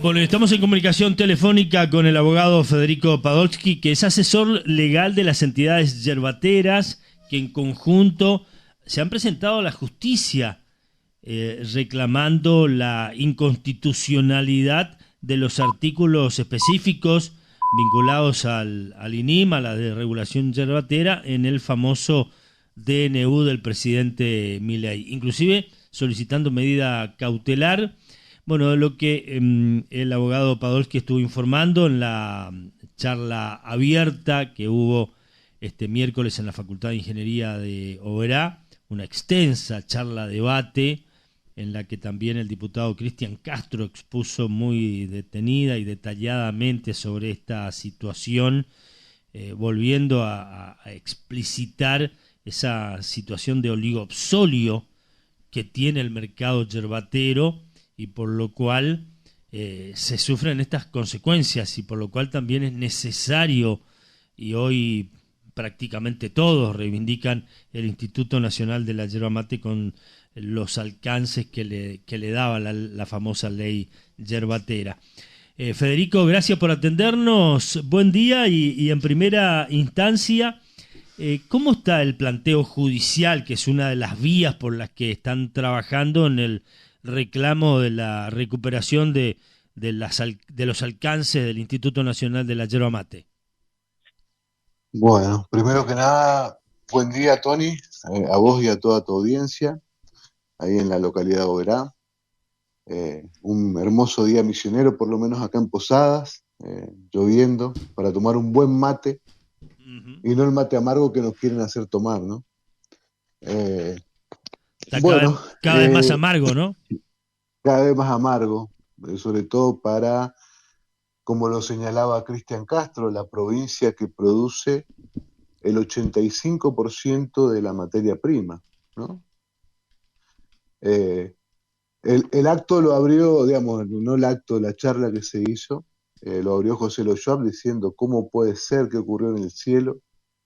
Bueno, estamos en comunicación telefónica con el abogado Federico Podolsky, que es asesor legal de las entidades yerbateras que en conjunto se han presentado a la justicia reclamando la inconstitucionalidad de los artículos específicos vinculados al INIM, a la de regulación yerbatera, en el famoso DNU del presidente Milei, inclusive solicitando medida cautelar. Bueno, lo que el abogado Podolsky estuvo informando en la charla abierta que hubo este miércoles en la Facultad de Ingeniería de Oberá, una extensa charla debate en la que también el diputado Cristian Castro expuso muy detenida y detalladamente sobre esta situación, volviendo a explicitar esa situación de oligopolio que tiene el mercado yerbatero, y por lo cual se sufren estas consecuencias, y por lo cual también es necesario, y hoy prácticamente todos reivindican el Instituto Nacional de la Yerba Mate con los alcances que le daba la famosa ley yerbatera. Federico, gracias por atendernos, buen día, y en primera instancia, ¿cómo está el planteo judicial, que es una de las vías por las que están trabajando en el reclamo de la recuperación de los alcances del Instituto Nacional de la Yerba Mate? Bueno, primero que nada, buen día, Tony, a vos y a toda tu audiencia, ahí en la localidad de Oberá. Un hermoso día misionero, por lo menos acá en Posadas, lloviendo, para tomar un buen mate, Uh-huh. y no el mate amargo que nos quieren hacer tomar, ¿no? Eh, Está bueno, cada vez más amargo, ¿no? cada vez más amargo, sobre todo para, como lo señalaba Cristian Castro, la provincia que produce el 85% de la materia prima, ¿no? Eh, el acto lo abrió, digamos, no el acto, la charla que se hizo, lo abrió José Lo Schwab diciendo cómo puede ser que ocurrió en el cielo,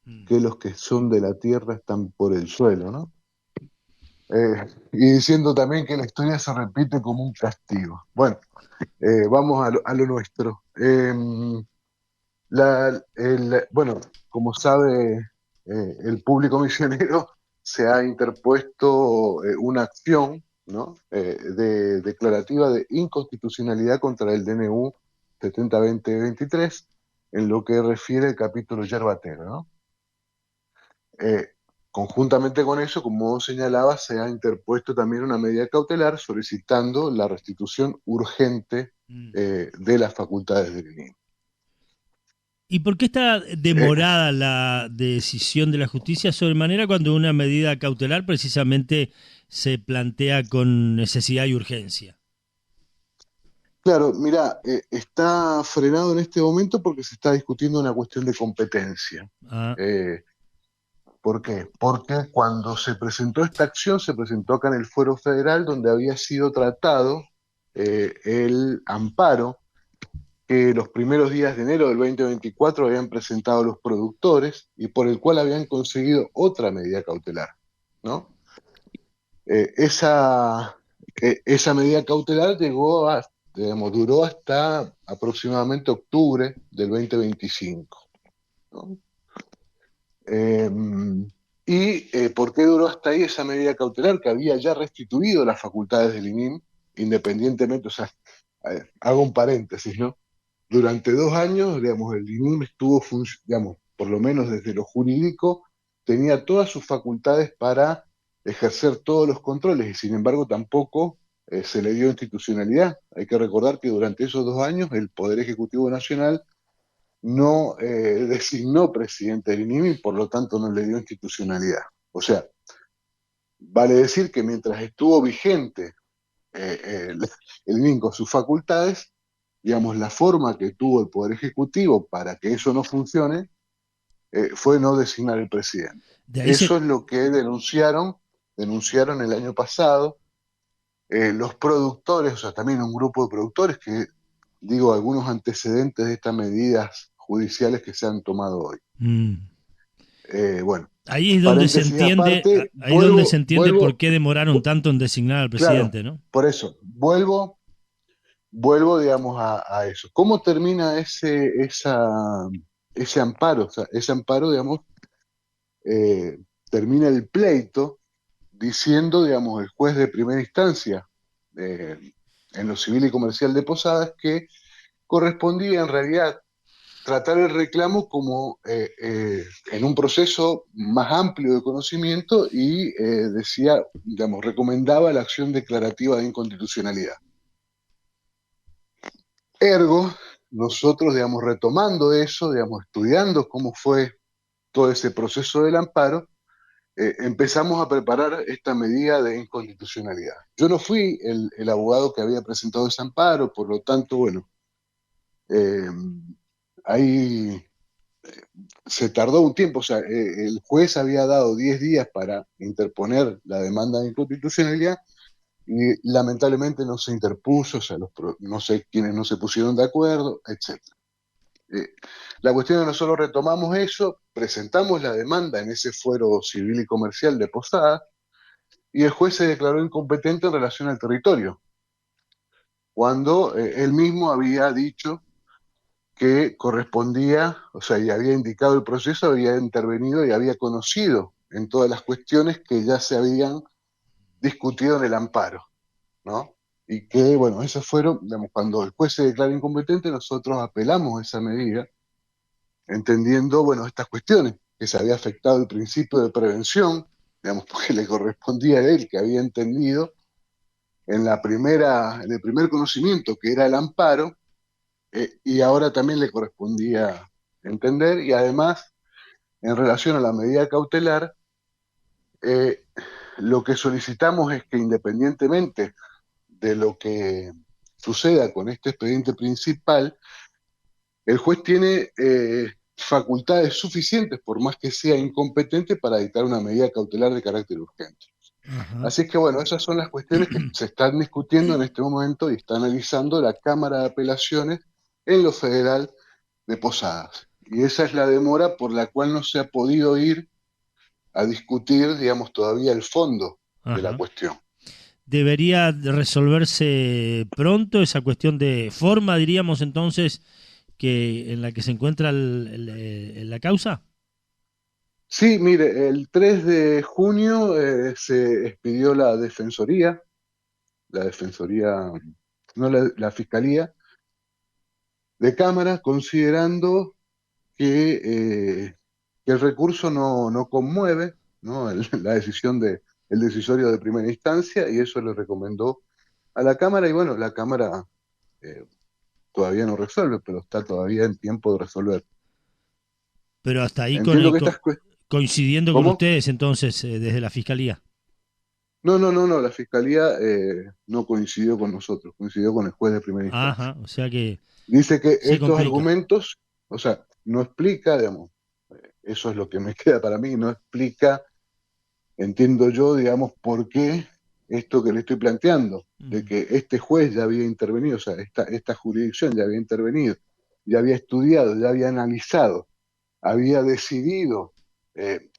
Mm. que los que son de la tierra están por el suelo, ¿no? Y diciendo también que la historia se repite como un castigo. Bueno, vamos a lo nuestro. Bueno, como sabe el público misionero, se ha interpuesto una acción, ¿no? Declarativa de inconstitucionalidad contra el DNU 70-2023 en lo que refiere al capítulo yerbatero, ¿no? Eh, Conjuntamente con eso, como vos señalabas, se ha interpuesto también una medida cautelar solicitando la restitución urgente Mm. de las facultades del INIM. ¿Y por qué está Eh, demorada la decisión de la justicia sobremanera cuando una medida cautelar precisamente se plantea con necesidad y urgencia? Claro, mira, está frenado en este momento porque se está discutiendo una cuestión de competencia. Ah, Eh, ¿Por qué? Porque cuando se presentó esta acción, se presentó acá en el Fuero Federal, donde había sido tratado el amparo que los primeros días de enero del 2024 habían presentado los productores y por el cual habían conseguido otra medida cautelar, ¿no? Eh, esa, Esa medida cautelar digamos, duró hasta aproximadamente octubre del 2025, ¿no? Eh, ¿Por qué duró hasta ahí esa medida cautelar? Que había ya restituido las facultades del INIM, independientemente, o sea, hago un paréntesis, ¿no? Durante 2 años, digamos, el INIM digamos, por lo menos desde lo jurídico, tenía todas sus facultades para ejercer todos los controles y sin embargo tampoco se le dio institucionalidad. Hay que recordar que durante esos 2 años el Poder Ejecutivo Nacional no designó presidente del INIM y por lo tanto no le dio institucionalidad. O sea, vale decir que mientras estuvo vigente el INIM con sus facultades, digamos, la forma que tuvo el Poder Ejecutivo para que eso no funcione fue no designar el presidente. de ahí Eso se, es lo que denunciaron el año pasado los productores, o sea, también un grupo de productores que, digo, algunos antecedentes de estas medidas judiciales que se han tomado hoy. mm. Bueno, Ahí es donde se paréntesis entiende, aparte, ahí es donde se entiende por vuelvo, qué demoraron tanto en designar al claro, presidente, ¿no? por eso, vuelvo vuelvo, digamos, a eso. ¿Cómo termina ese amparo? O sea, ese amparo, digamos, eh, termina el pleito diciendo, digamos, el juez de primera instancia eh, en lo civil y comercial de Posadas que correspondía en realidad tratar el reclamo como en un proceso más amplio de conocimiento y decía, digamos, recomendaba la acción declarativa de inconstitucionalidad. Ergo, nosotros, digamos, retomando eso, digamos, estudiando cómo fue todo ese proceso del amparo, empezamos a preparar esta medida de inconstitucionalidad. Yo no fui el abogado que había presentado ese amparo, por lo tanto, bueno, eh, ahí se tardó un tiempo, o sea, el juez había dado 10 días para interponer la demanda de inconstitucionalidad y lamentablemente no se interpuso, o sea, no sé quiénes no se pusieron de acuerdo, etc. Eh, la cuestión es que nosotros retomamos eso, presentamos la demanda en ese fuero civil y comercial de Posada y el juez se declaró incompetente en relación al territorio, cuando él mismo había dicho que correspondía, o sea, y había indicado el proceso, había intervenido y había conocido en todas las cuestiones que ya se habían discutido en el amparo, ¿no? Y que, bueno, esas fueron, digamos, cuando el juez se declara incompetente, nosotros apelamos esa medida, entendiendo, bueno, estas cuestiones, que se había afectado el principio de prevención, digamos, porque le correspondía a él, que había entendido en el primer conocimiento, que era el amparo, y ahora también le correspondía entender, y además, en relación a la medida cautelar, eh, lo que solicitamos es que independientemente de lo que suceda con este expediente principal, el juez tiene facultades suficientes, por más que sea incompetente, para dictar una medida cautelar de carácter urgente. Ajá. Así que bueno, esas son las cuestiones que se están discutiendo en este momento y está analizando la Cámara de Apelaciones en lo federal de Posadas. Y esa es la demora por la cual no se ha podido ir a discutir, digamos, todavía el fondo de la Ajá. cuestión. Debería de resolverse pronto esa cuestión de forma, diríamos entonces, que en la que se encuentra la causa. Sí, mire, el 3 de junio se expidió la Defensoría, no la Fiscalía de Cámara, considerando que, que el recurso no conmueve, ¿no? La decisión el decisorio de primera instancia y eso le recomendó a la Cámara y bueno, la Cámara eh, todavía no resuelve, pero está todavía en tiempo de resolver. Pero hasta ahí Entiendo que coincidiendo con ¿Cómo? ustedes entonces desde la fiscalía. No, la Fiscalía no coincidió con nosotros, coincidió con el juez de primera instancia. Ajá, o sea que Dice que se estos complica. argumentos, o sea, no explica, digamos, eso es lo que me queda para mí, no explica, entiendo yo, digamos, por qué esto que le estoy planteando, de Mm. que este juez ya había intervenido, o sea, esta jurisdicción ya había intervenido, ya había estudiado, ya había analizado, había decidido, eh,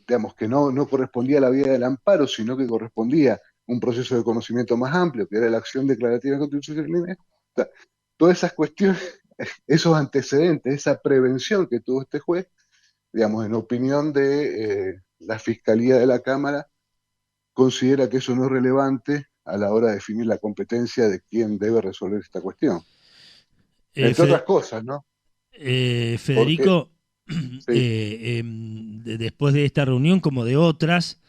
digamos, que no correspondía a la vía del amparo, sino que correspondía a un proceso de conocimiento más amplio, que era la acción declarativa de constitucionalidad. O sea, todas esas cuestiones, esos antecedentes, esa prevención que tuvo este juez, digamos, en opinión de la Fiscalía de la Cámara, considera que eso no es relevante a la hora de definir la competencia de quién debe resolver esta cuestión. Eh, Entre otras Fe- cosas, ¿no? Porque, Federico, sí, después de esta reunión, como de otras,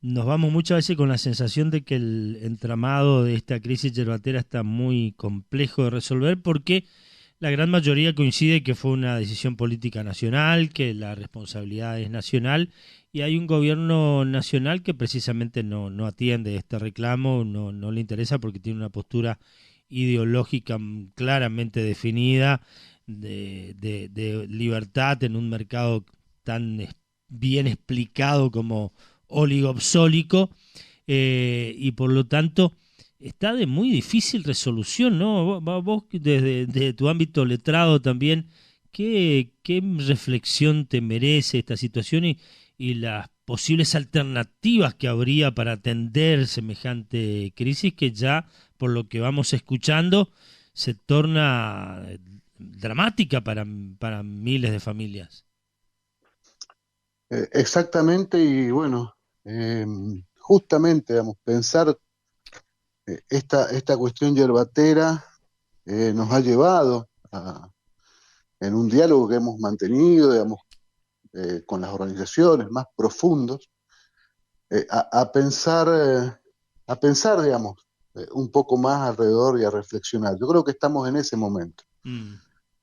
nos vamos muchas veces con la sensación de que el entramado de esta crisis yerbatera está muy complejo de resolver porque la gran mayoría coincide que fue una decisión política nacional, que la responsabilidad es nacional y hay un gobierno nacional que precisamente no atiende este reclamo, no le interesa porque tiene una postura ideológica claramente definida de libertad en un mercado tan bien explicado como oligopsólico y por lo tanto está de muy difícil resolución, ¿no? Vos desde tu ámbito letrado también, ¿qué reflexión te merece esta situación y las posibles alternativas que habría para atender semejante crisis que ya por lo que vamos escuchando, se torna dramática para miles de familias. Exactamente, y bueno, justamente, digamos, pensar esta cuestión yerbatera nos ha llevado en un diálogo que hemos mantenido, digamos, con las organizaciones más profundos, a pensar, digamos, un poco más alrededor y a reflexionar. Yo creo que estamos en ese momento. Mm.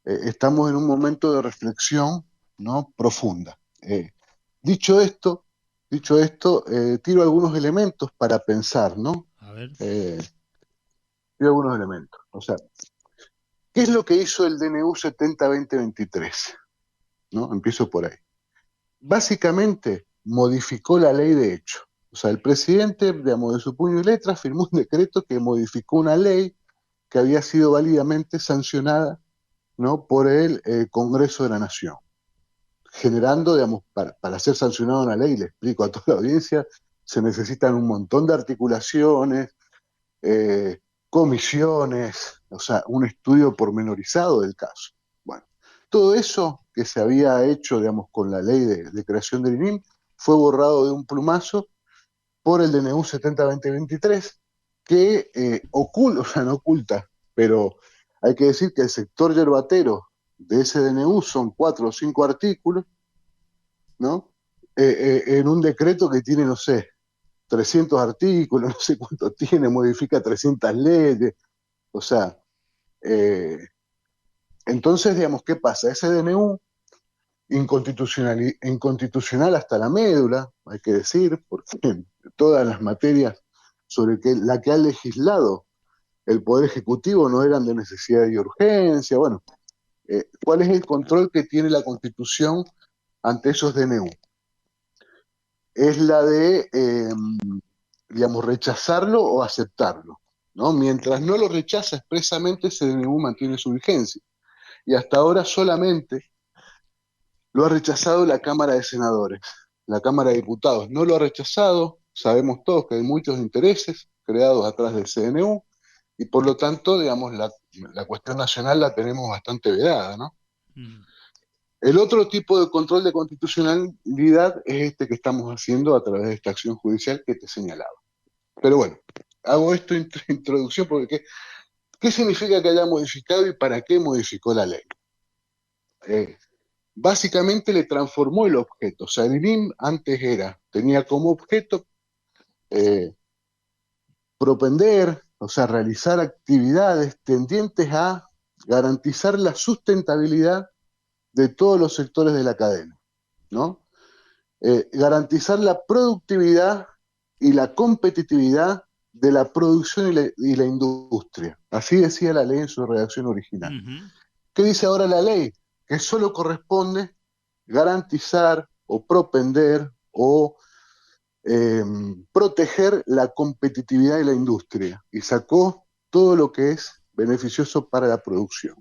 Estamos en un momento de reflexión, ¿no? Profunda. Dicho esto, tiro algunos elementos para pensar, ¿no? A ver. Eh, Tiro algunos elementos. O sea, ¿qué es lo que hizo el DNU 70-2023? ¿No? Empiezo por ahí. Básicamente modificó la ley de hecho. O sea, el presidente, digamos, de su puño y letra firmó un decreto que modificó una ley que había sido válidamente sancionada, ¿no? Por el Congreso de la Nación, generando, digamos, para ser sancionada una ley, le explico a toda la audiencia, se necesitan un montón de articulaciones, eh, comisiones, o sea, un estudio pormenorizado del caso. Bueno, todo eso que se había hecho, digamos, con la ley de creación del INIM fue borrado de un plumazo por el DNU 70-2023, que oculta, o sea, no oculta, pero hay que decir que el sector yerbatero de ese DNU son 4 o 5 artículos, ¿no? En un decreto que tiene, no sé, 300 artículos, no sé cuánto tiene, modifica 300 leyes, o sea, eh, entonces, digamos, ¿qué pasa? Ese DNU inconstitucional hasta la médula, hay que decir, porque todas las materias sobre la que ha legislado el Poder Ejecutivo no eran de necesidad y urgencia. Bueno, ¿cuál es el control que tiene la Constitución ante esos DNU? Es la de, digamos, rechazarlo o aceptarlo, ¿no? Mientras no lo rechaza expresamente, ese DNU mantiene su vigencia. Y hasta ahora solamente lo ha rechazado la Cámara de Senadores. La Cámara de Diputados no lo ha rechazado. Sabemos todos que hay muchos intereses creados atrás del CNU y por lo tanto, digamos, la cuestión nacional la tenemos bastante vedada, ¿no? Mm. El otro tipo de control de constitucionalidad es este que estamos haciendo a través de esta acción judicial que te señalaba. Pero bueno, hago esto introducción porque ¿qué significa que haya modificado y para qué modificó la ley? Eh, Básicamente le transformó el objeto. O sea, el INIM antes tenía como objeto eh, propender, o sea, realizar actividades tendientes a garantizar la sustentabilidad de todos los sectores de la cadena, ¿no? Garantizar la productividad y la competitividad de la producción y la industria. Así decía la ley en su redacción original. Ujú. ¿Qué dice ahora la ley? Que solo corresponde garantizar o propender o proteger la competitividad de la industria y sacó todo lo que es beneficioso para la producción,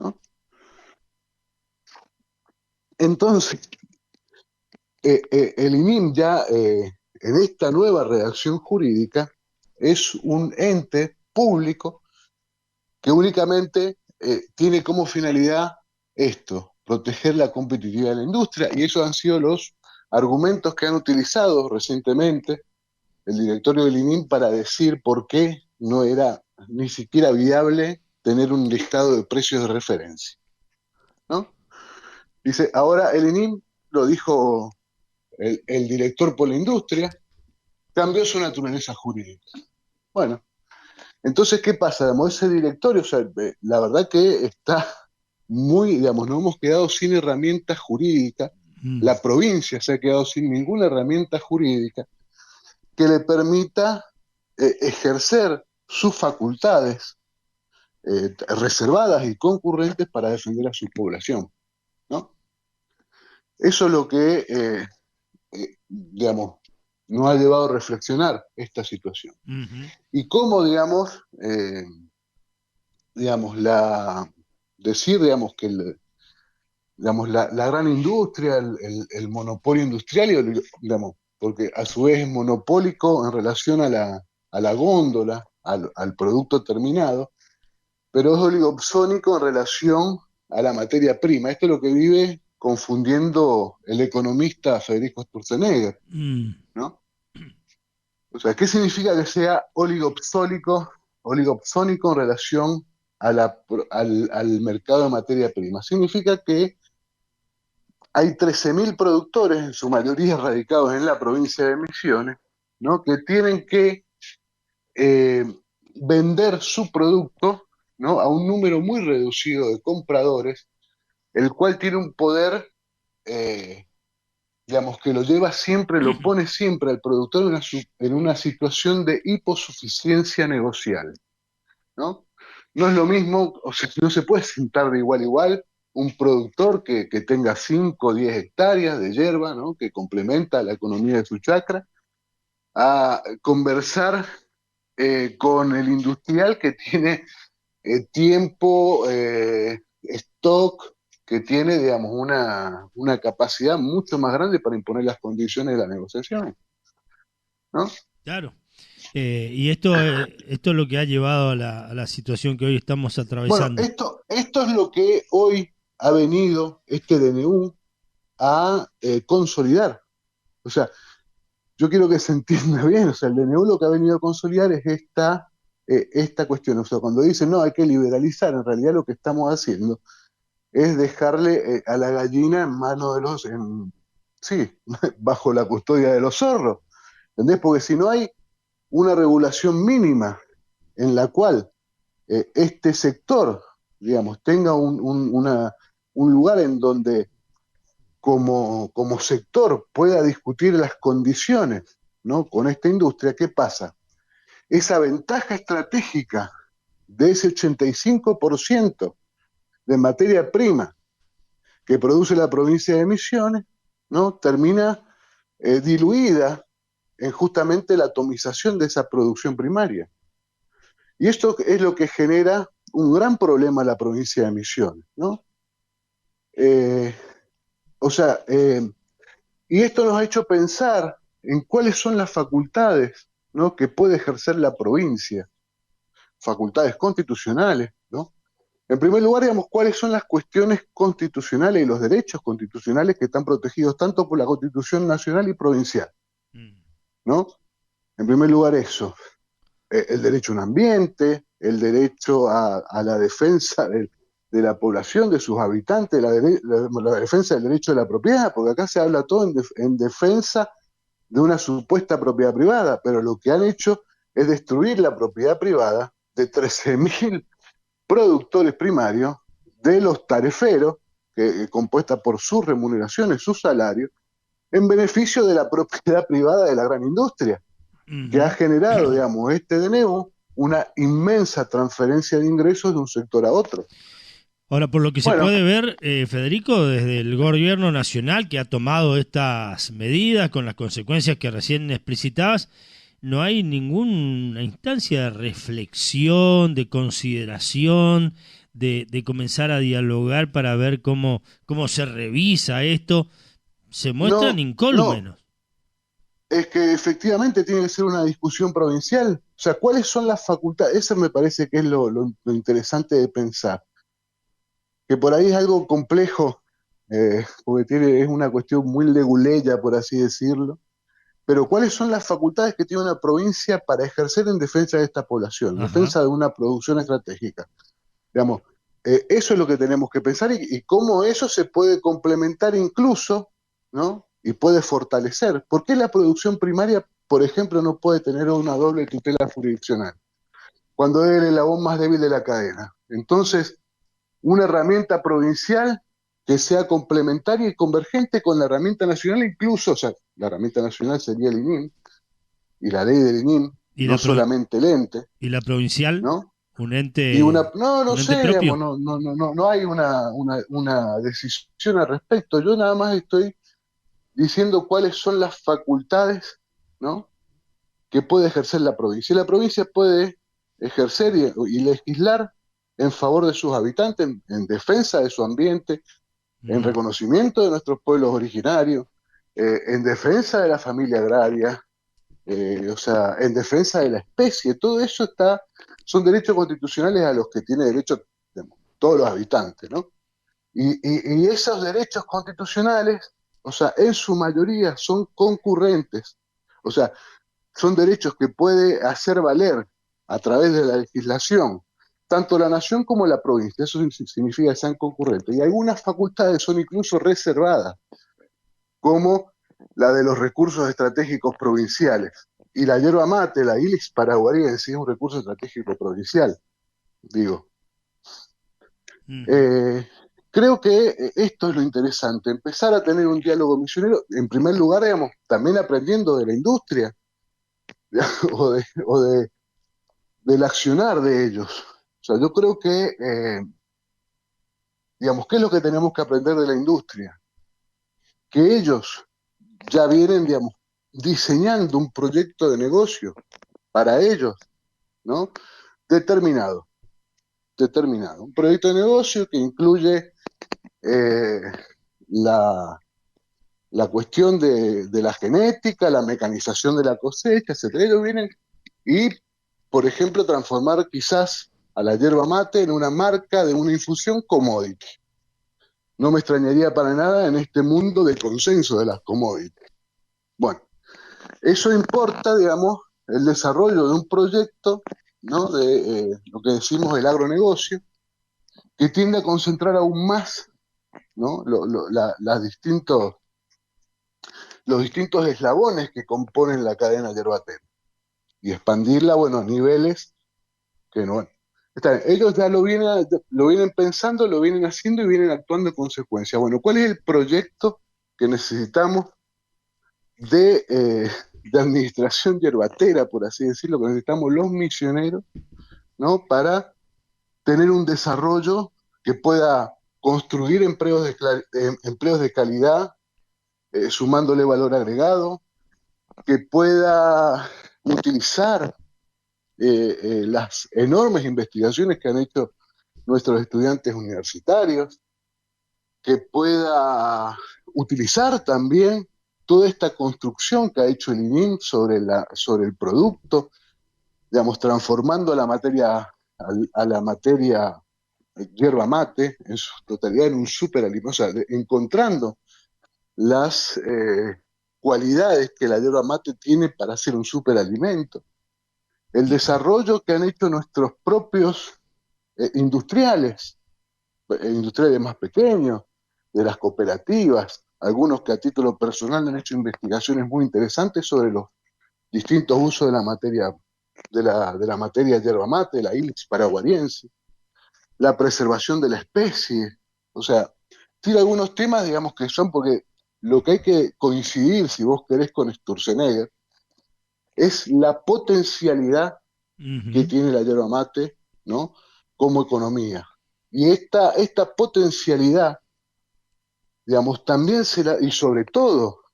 ¿no? Entonces, el INIM ya en esta nueva redacción jurídica es un ente público que únicamente tiene como finalidad esto, proteger la competitividad de la industria, y esos han sido los argumentos que han utilizado recientemente el directorio del INIM para decir por qué no era ni siquiera viable tener un listado de precios de referencia, ¿no? Dice, ahora el INIM, lo dijo el director por la industria, cambió su naturaleza jurídica. Bueno, entonces, ¿qué pasa? Digamos, ese directorio, o sea, la verdad que está muy, digamos, nos hemos quedado sin herramientas jurídicas, Mm. la provincia se ha quedado sin ninguna herramienta jurídica que le permita ejercer sus facultades reservadas y concurrentes para defender a su población, ¿no? Eso es lo que, digamos, nos ha llevado a reflexionar esta situación. Ujú. Y cómo, digamos, decir, digamos, que digamos, la gran industria, el monopolio industrial, digamos, porque a su vez es monopólico en relación a la góndola, al producto terminado, pero es oligopsónico en relación a la materia prima. Esto es lo que vive confundiendo el economista Federico Sturzenegger, Mm, ¿no? O sea, ¿qué significa que sea oligopsónico en relación al mercado de materia prima? Significa que hay 13.000 productores, en su mayoría radicados en la provincia de Misiones, ¿no? Que tienen que eh, vender su producto, ¿no? A un número muy reducido de compradores, el cual tiene un poder, eh, digamos, que lo lleva siempre, lo pone siempre al productor en una situación de hiposuficiencia negocial, ¿no? No es lo mismo, o sea, no se puede sentar de igual a igual un productor que tenga 5 o 10 hectáreas de hierba, ¿no? Que complementa la economía de su chacra, a conversar con el industrial que tiene tiempo, stock, que tiene, digamos, una capacidad mucho más grande para imponer las condiciones de la negociación, ¿no? claro. Y esto es lo que ha llevado a la situación que hoy estamos Bueno, atravesando. esto es lo que hoy ha venido este DNU a consolidar. O sea, yo quiero que se entienda bien, o sea, el DNU lo que ha venido a consolidar es esta cuestión. O sea, cuando dicen, no, hay que liberalizar, en realidad lo que estamos haciendo es dejarle a la gallina en manos de sí, bajo la custodia de los zorros, ¿entendés? Porque si no hay una regulación mínima en la cual este sector, digamos, tenga un lugar en donde como sector pueda discutir las condiciones, ¿no? Con esta industria, ¿qué pasa? Esa ventaja estratégica de ese 85% de materia prima que produce la provincia de Misiones, ¿no? Termina diluida en justamente la atomización de esa producción primaria. Y esto es lo que genera un gran problema en la provincia de Misiones, ¿no? Eh, o sea, y esto nos ha hecho pensar en cuáles son las facultades, ¿no? Que puede ejercer la provincia, facultades constitucionales, ¿no? En primer lugar, digamos, cuáles son las cuestiones constitucionales y los derechos constitucionales que están protegidos tanto por la Constitución nacional y provincial, Mm. ¿no? En primer lugar, eso, el derecho a un ambiente, el derecho a la defensa de la población, de sus habitantes, la defensa del derecho de la propiedad, porque acá se habla todo en defensa de una supuesta propiedad privada, pero lo que han hecho es destruir la propiedad privada de 13.000 productores primarios, de los tareferos, compuesta por sus remuneraciones, sus salarios, en beneficio de la propiedad privada de la gran industria, que ha Ujú. generado, digamos, este de nuevo, una inmensa transferencia de ingresos de un sector a otro. Ahora, por lo que se Bueno, puede ver, Federico, desde el gobierno nacional que ha tomado estas medidas con las consecuencias que recién explicitabas, no hay ninguna instancia de reflexión, de consideración, de comenzar a dialogar para ver cómo se revisa esto. Se muestran no, no, incólumes. es que efectivamente tiene que ser una discusión provincial. O sea, ¿cuáles son las facultades? Eso me parece que es lo interesante de pensar. Que por ahí es algo complejo, porque es una cuestión muy leguleya, por así decirlo. Pero ¿cuáles son las facultades que tiene una provincia para ejercer en defensa de esta población, en Ajá. defensa de una producción estratégica? Digamos, eso es lo que tenemos que pensar y cómo eso se puede complementar incluso, ¿no? Y puede fortalecer. ¿Por qué la producción primaria, por ejemplo, no puede tener una doble tutela jurisdiccional? Cuando es el eslabón más débil de la cadena. Entonces, una herramienta provincial que sea complementaria y convergente con la herramienta nacional, incluso, o sea, la herramienta nacional sería el INIM y la ley del INIM, ¿Y no solamente el ente, y la provincial? ¿no? ¿Un Y ente, no un ente sé, digamos, propio? no hay una decisión al respecto. Yo nada más estoy diciendo cuáles son las facultades, ¿no? Que puede ejercer la provincia. Y la provincia puede ejercer y legislar en favor de sus habitantes, en defensa de su ambiente, en Mm. reconocimiento de nuestros pueblos originarios, en defensa de la familia agraria, o sea, en defensa de la especie. Todo eso son derechos constitucionales a los que tiene derecho, digamos, todos los habitantes, ¿no? Y esos derechos constitucionales, o sea, en su mayoría son concurrentes, o sea, son derechos que puede hacer valer a través de la legislación tanto la nación como la provincia. Eso significa que sean concurrentes. Y algunas facultades son incluso reservadas, como la de los recursos estratégicos provinciales. Y la yerba mate, la Ilex paraguayense, es un recurso estratégico provincial, digo. Ujú. Eh, Creo que esto es lo interesante, empezar a tener un diálogo misionero, en primer lugar, digamos, también aprendiendo de la industria o del accionar de ellos. O sea, yo creo que, digamos, ¿qué es lo que tenemos que aprender de la industria? Que ellos ya vienen, digamos, diseñando un proyecto de negocio para ellos, ¿no? Determinado, determinado. Un proyecto de negocio que incluye eh, la, la cuestión de la genética, la mecanización de la cosecha, etcétera. Ellos vienen y, por ejemplo, transformar quizás a la yerba mate en una marca de una infusión commodity. No me extrañaría para nada en este mundo de consenso de las commodities. Bueno, eso importa, digamos, el desarrollo de un proyecto, ¿no? De lo que decimos el agronegocio, que tiende a concentrar aún más, ¿no? Los distintos eslabones que componen la cadena yerbatera y expandirla, bueno, a niveles que no. Ellos ya lo vienen pensando, lo vienen haciendo y vienen actuando en consecuencia. Bueno, ¿cuál es el proyecto que necesitamos de administración yerbatera, por así decirlo, que necesitamos los misioneros, ¿no? Para tener un desarrollo que pueda construir empleos de calidad, sumándole valor agregado, que pueda utilizar las enormes investigaciones que han hecho nuestros estudiantes universitarios, que pueda utilizar también toda esta construcción que ha hecho el INIM sobre el producto, digamos, transformando a la materia hierba mate en su totalidad en un superalimento, o sea, encontrando las cualidades que la hierba mate tiene para ser un superalimento. El desarrollo que han hecho nuestros propios industriales, industriales más pequeños, de las cooperativas, algunos que a título personal han hecho investigaciones muy interesantes sobre los distintos usos de la materia, de la materia yerba mate, la Ilex paraguariense, la preservación de la especie, o sea, tiene algunos temas, digamos, que son porque lo que hay que coincidir, si vos querés, con Sturzenegger, es la potencialidad que Ujú. tiene la yerba mate, ¿no? Como economía. Y esta potencialidad, digamos, también y sobre todo,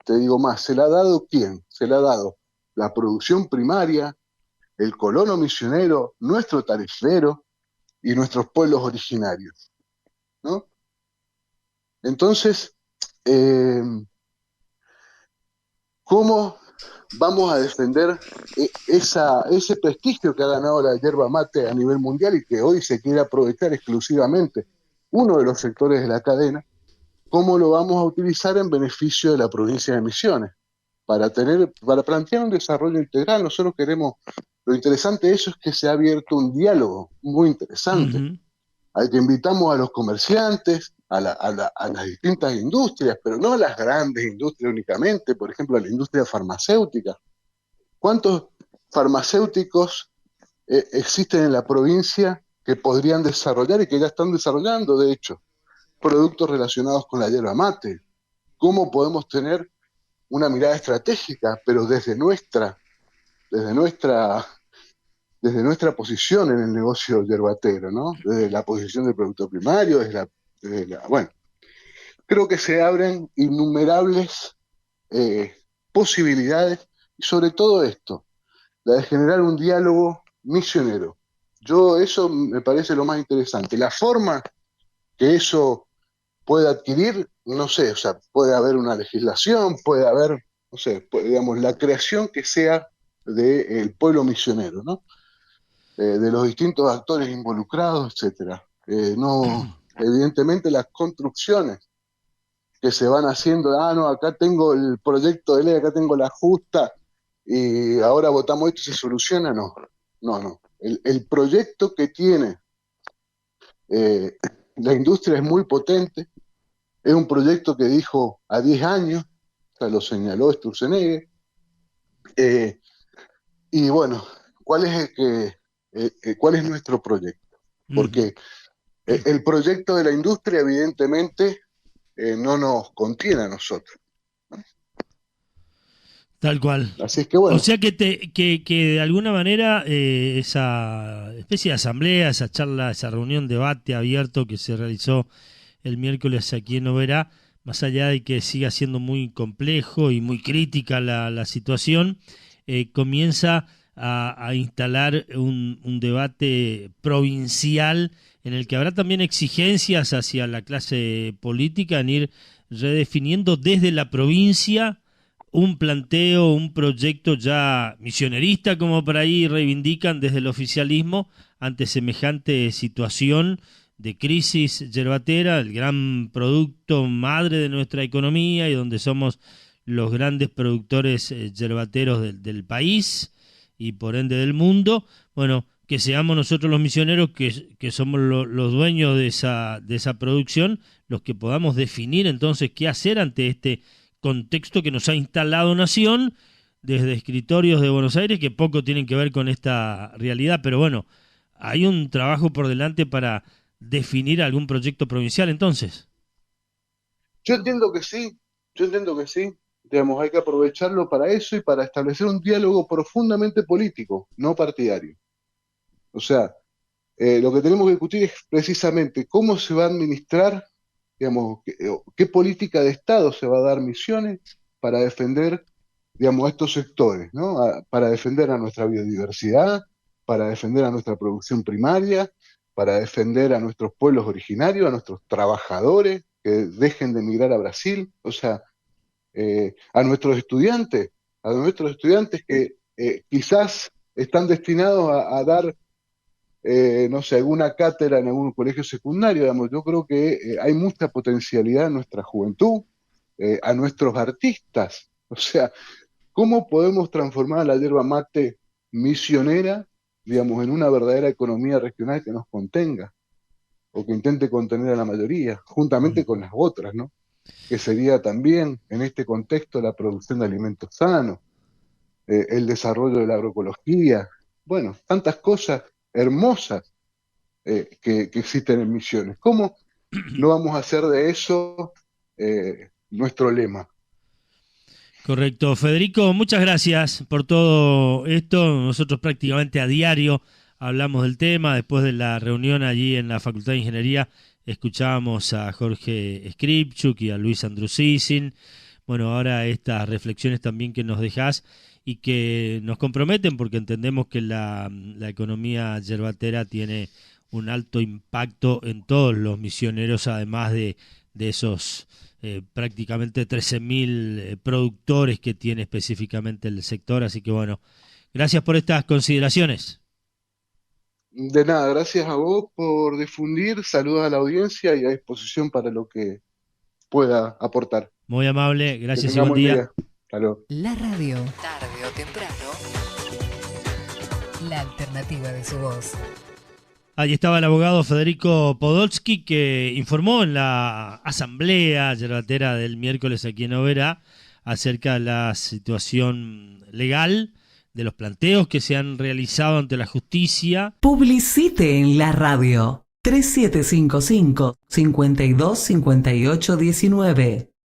te digo más, ¿se la ha dado quién? Se la ha dado la producción primaria, el colono misionero, nuestro tarifero y nuestros pueblos originarios, ¿no? Entonces, eh, ¿cómo vamos a defender ese prestigio que ha ganado la yerba mate a nivel mundial y que hoy se quiere aprovechar exclusivamente uno de los sectores de la cadena? ¿Cómo lo vamos a utilizar en beneficio de la provincia de Misiones? Para plantear un desarrollo integral, nosotros queremos, lo interesante de eso es que se ha abierto un diálogo muy interesante, Ujú. al que invitamos a los comerciantes, a las distintas industrias, pero no a las grandes industrias únicamente, por ejemplo, a la industria farmacéutica. ¿Cuántos farmacéuticos existen en la provincia que podrían desarrollar y que ya están desarrollando, de hecho, productos relacionados con la yerba mate? ¿Cómo podemos tener una mirada estratégica, pero desde nuestra, desde nuestra posición en el negocio yerbatero, ¿no? Desde la posición del producto primario, bueno, creo que se abren innumerables eh, posibilidades y sobre todo esto, la de generar un diálogo misionero. Eso me parece lo más interesante. La forma que eso puede adquirir, no sé, o sea, puede haber una legislación, puede haber no sé, digamos, la creación que sea del pueblo misionero, ¿no? De los distintos actores involucrados, etcétera. No, evidentemente las construcciones que se van haciendo, no, acá tengo el proyecto de ley, acá tengo la justa, y ahora votamos esto y se soluciona, no, no, no. El proyecto que tiene eh, la industria es muy potente, es un proyecto que dijo a 10 años, o sea, lo señaló Sturzenegger, y bueno, ¿cuál es cuál es nuestro proyecto? Ujú. Porque el proyecto de la industria evidentemente no nos contiene a nosotros. Tal cual. Así es que O bueno, sea que de alguna manera esa especie de asamblea, esa charla, esa reunión, debate abierto que se realizó el miércoles aquí en Oberá, más allá de que siga siendo muy complejo y muy crítica la situación, comienza a instalar un debate provincial en el que habrá también exigencias hacia la clase política en ir redefiniendo desde la provincia un planteo, un proyecto ya misionerista, como por ahí reivindican desde el oficialismo, ante semejante situación de crisis yerbatera, el gran producto madre de nuestra economía y donde somos los grandes productores yerbateros del país y por ende del mundo. Bueno, que seamos nosotros los misioneros que somos los dueños de esa producción, los que podamos definir entonces qué hacer ante este contexto que nos ha instalado Nación desde escritorios de Buenos Aires que poco tienen que ver con esta realidad, pero bueno, hay un trabajo por delante para definir algún proyecto provincial entonces. yo entiendo que sí, yo entiendo que sí. Digamos, hay que aprovecharlo para eso y para establecer un diálogo profundamente político, no partidario. O sea, lo que tenemos que discutir es precisamente cómo se va a administrar, digamos, qué política de Estado se va a dar misiones para defender, digamos, a estos sectores, ¿no? Para defender a nuestra biodiversidad, para defender a nuestra producción primaria, para defender a nuestros pueblos originarios, a nuestros trabajadores que dejen de emigrar a Brasil, o sea, a nuestros estudiantes que quizás están destinados a dar no sé, alguna cátedra en algún colegio secundario, digamos. Yo creo que hay mucha potencialidad en nuestra juventud, a nuestros artistas. O sea, ¿cómo podemos transformar a la yerba mate misionera, digamos, en una verdadera economía regional que nos contenga o que intente contener a la mayoría, juntamente con Ujú. las otras, ¿no? Que sería también, en este contexto, la producción de alimentos sanos, el desarrollo de la agroecología, bueno, tantas cosas hermosas que existen en Misiones. ¿Cómo no vamos a hacer de eso nuestro lema? Correcto. Federico, muchas gracias por todo esto. Nosotros prácticamente a diario hablamos del tema. Después de la reunión allí en la Facultad de Ingeniería, escuchábamos a Jorge Skripchuk y a Luis Andrusisin. Bueno, ahora estas reflexiones también que nos dejás y que nos comprometen porque entendemos que la economía yerbatera tiene un alto impacto en todos los misioneros, además de esos prácticamente 13.000 productores que tiene específicamente el sector. Así que bueno, gracias por estas consideraciones. De nada, gracias a vos por difundir, saludos a la audiencia y a disposición para lo que pueda aportar. Muy amable, Que gracias y tengan buen buen día. día. Hasta luego. La radio, tarde o temprano, la alternativa de su voz. Allí estaba el abogado Federico Podolsky que informó en la asamblea yerbatera del miércoles aquí en Oberá acerca de la situación legal, de los planteos que se han realizado ante la justicia. Publicite en la radio 3755 525819